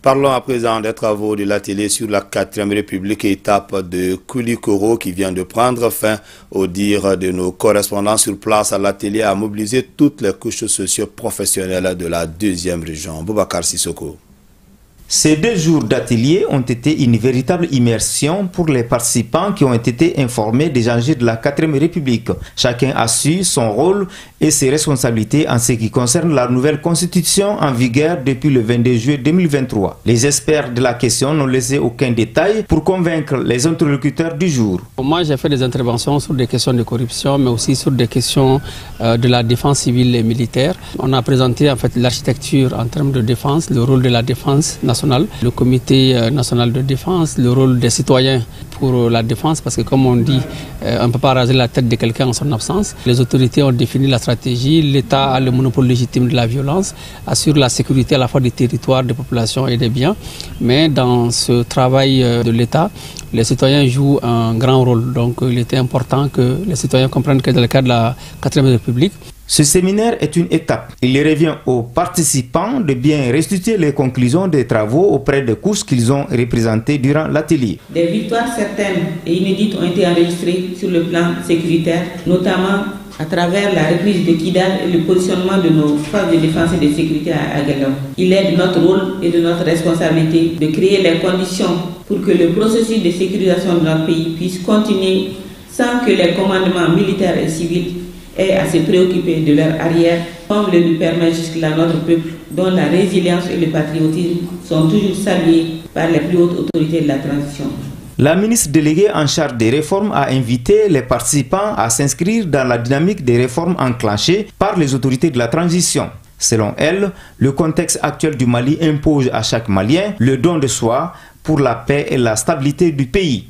Parlons à présent des travaux de l'atelier sur la 4e République, étape de Koulikoro qui vient de prendre fin. Au dire de nos correspondants sur place, l'atelier a mobilisé toutes les couches socio-professionnelles de la 2e région. Boubacar Sissoko. Ces 2 jours d'atelier ont été une véritable immersion pour les participants qui ont été informés des enjeux de la 4e République. Chacun a su son rôle et ses responsabilités en ce qui concerne la nouvelle constitution en vigueur depuis le 22 juillet 2023. Les experts de la question n'ont laissé aucun détail pour convaincre les interlocuteurs du jour. Moi, j'ai fait des interventions sur des questions de corruption, mais aussi sur des questions de la défense civile et militaire. On a présenté en fait l'architecture en termes de défense, le rôle de la défense nationale, le comité national de défense, le rôle des citoyens pour la défense, parce que comme on dit, on ne peut pas raser la tête de quelqu'un en son absence. Les autorités ont défini la stratégie, l'État a le monopole légitime de la violence, assure la sécurité à la fois des territoires, des populations et des biens. Mais dans ce travail de l'État, les citoyens jouent un grand rôle. Donc il était important que les citoyens comprennent que dans le cadre de la 4e République, ce séminaire est une étape. Il revient aux participants de bien restituer les conclusions des travaux auprès des couches qu'ils ont représentées durant l'atelier. Des victoires certaines et inédites ont été enregistrées sur le plan sécuritaire, notamment à travers la reprise de Kidal et le positionnement de nos forces de défense et de sécurité à Agadam. Il est de notre rôle et de notre responsabilité de créer les conditions pour que le processus de sécurisation de notre pays puisse continuer sans que les commandements militaires et civils aient à se préoccuper de leur arrière, comme le lui permet jusque-là notre peuple, dont la résilience et le patriotisme sont toujours salués par les plus hautes autorités de la transition. La ministre déléguée en charge des réformes a invité les participants à s'inscrire dans la dynamique des réformes enclenchées par les autorités de la transition. Selon elle, le contexte actuel du Mali impose à chaque Malien le don de soi pour la paix et la stabilité du pays.